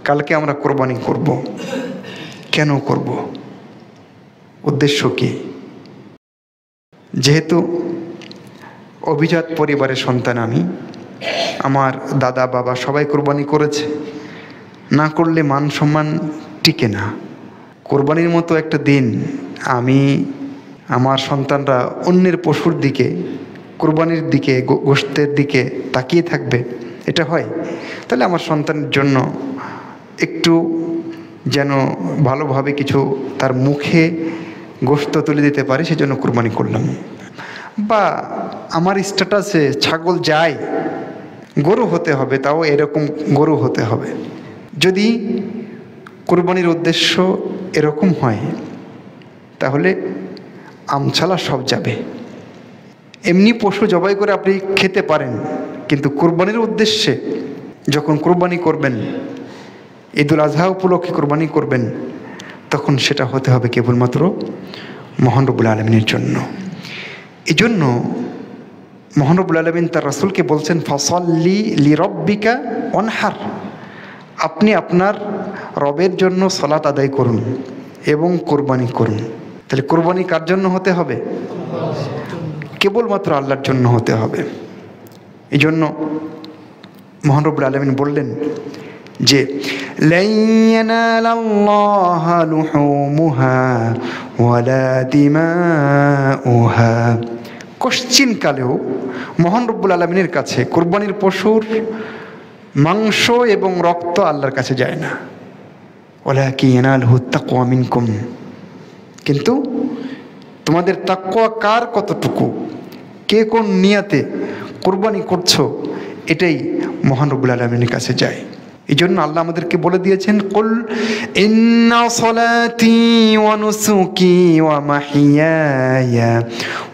কালকে আমরা কোরবানি করব, কেন করব, উদ্দেশ্য কি? যেহেতু অভিজাত পরিবারের সন্তান আমি, আমার দাদা বাবা সবাই কোরবানি করেছে, না করলে মান সম্মান টিকে না। কোরবানির মতো একটা দিন আমি, আমার সন্তানরা অন্যের পশুর দিকে, কোরবানির দিকে, গোশতের দিকে তাকিয়ে থাকবে, এটা হয়? তাহলে আমার সন্তানের জন্য একটু যেন ভালোভাবে কিছু তার মুখে গোশত তুলে দিতে পারে, সেজন্য কোরবানি করলাম। বা আমার স্ট্যাটাসে ছাগল যায়, গরু হতে হবে, তাও এরকম গরু হতে হবে। যদি কোরবানির উদ্দেশ্য এরকম হয় তাহলে আমছালা সব যাবে। এমনি পশু জবাই করে আপনি খেতে পারেন, কিন্তু কোরবানির উদ্দেশ্যে যখন কোরবানি করবেন, ঈদুল আজহা উপলক্ষে কোরবানি করবেন, তখন সেটা হতে হবে কেবলমাত্র মহান রব্বুল আলামিনের জন্য। এই জন্য মহান রব্বুল আলামিন তার রাসূলকে বলছেন, ফাসাল্লি লিরাব্বিকা ওয়ানহার, আপনি আপনার রবের জন্য সালাত আদায় করুন এবং কোরবানি করুন। তাহলে কোরবানি কার জন্য হতে হবে? কেবলমাত্র আল্লাহর জন্য হতে হবে। এই জন্য মহান রব্বুল আলামিন বললেন যে লা ইয়ানালাল্লাহা লুহুমুহা ওয়ালা দিমাউহা, কোশ্চিন কালেও মহান রব্বুল আলামিনের কাছে কোরবানির পশুর মাংস এবং রক্ত আল্লাহর কাছে যায় না। ওয়ালাকিন ইয়ানালুহু তাকওয়া মিনকুম, কিন্তু তোমাদের তাকওয়া কার কতটুকু, কে কোন নিয়াতে কোরবানি করছো, এটাই মহান রব্বুল আলামিনের কাছে যায়। এই জন্য আল্লাহ আমাদেরকে বলে দিয়েছেন, কুল ইন্না সলাতি ওয়া নুসুকি ওয়া মাহইয়ায়া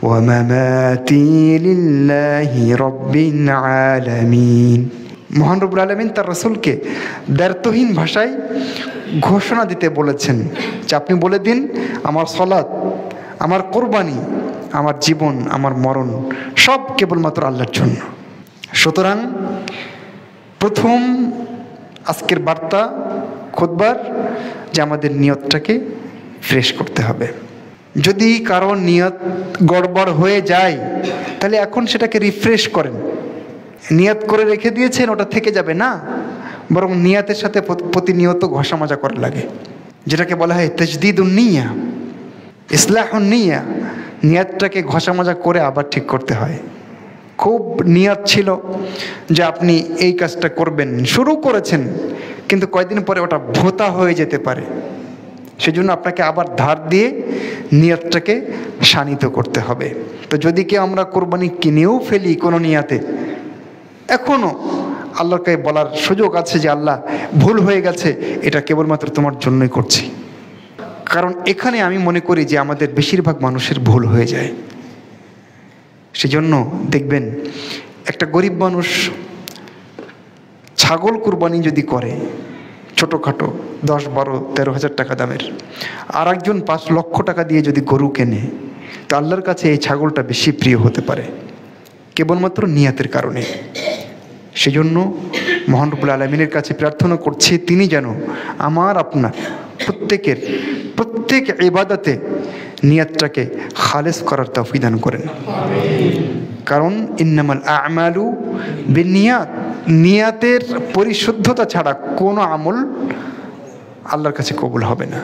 ওয়া মামাতি লিল্লাহি রাব্বিল আলামিন। মহান রব্বুল আলামিন তার রাসূলকে দ্ব্যর্থহীন ভাষায় ঘোষণা দিতে বলেছেন যে আপনি বলে দিন, আমার সলাত, আমার কোরবানি, আমার জীবন, আমার মরণ সব কেবলমাত্র আল্লাহর জন্য। সুতরাং প্রথম আজকের বার্তা খুতবার যে আমাদের নিয়তটাকে ফ্রেশ করতে হবে। যদি কারো নিয়ত গড়বড় হয়ে যায় তাহলে এখন সেটাকে রিফ্রেশ করেন। নিয়ত করে রেখে দিয়েছেন, ওটা থেকে যাবে না, বরং নিয়তের সাথে প্রতিনিয়ত ঘষা মাজা করা লাগে, যেটাকে বলা হয় তাজদীদুন নিয়া, ইসলাহুন নিয়া। নিয়তটাকে ঘষা মাজা করে আবার ঠিক করতে হয়। খুব নিয়ত ছিল যে আপনি এই কাজটা করবেন, শুরু করেছেন, কিন্তু কয়েকদিন পরে ওটা ভোঁতা হয়ে যেতে পারে, সেজন্য আপনাকে আবার ধার দিয়ে নিয়তটাকে শানিত করতে হবে। তো যদি কেউ আমরা কোরবানি কিনেও ফেলি কোনো নিয়াতে, এখনও আল্লাহকে বলার সুযোগ আছে যে আল্লাহ ভুল হয়ে গেছে, এটা কেবলমাত্র তোমার জন্যই করছি। কারণ এখানে আমি মনে করি যে আমাদের বেশিরভাগ মানুষের ভুল হয়ে যায়। সেজন্য দেখবেন একটা গরিব মানুষ ছাগল কুরবানি যদি করে ছোটোখাটো 10, 12, 13 হাজার টাকা দামের, আর একজন 5 লক্ষ টাকা দিয়ে যদি গরু কেনে, তো আল্লাহর কাছে এই ছাগলটা বেশি প্রিয় হতে পারে, কেবলমাত্র নিয়াতের কারণে। সেজন্য মহান রব্বুল আলামিনের কাছে প্রার্থনা করছি, তিনি যেন আমার আপনার প্রত্যেক ইবাদতে নিয়াতটাকে খালেস করার তৌফিক দান করেন। কারণ ইন্নামাল আমালু বিন্নিয়াত, নিয়াতের পরিশুদ্ধতা ছাড়া কোনো আমল আল্লাহর কাছে কবুল হবে না।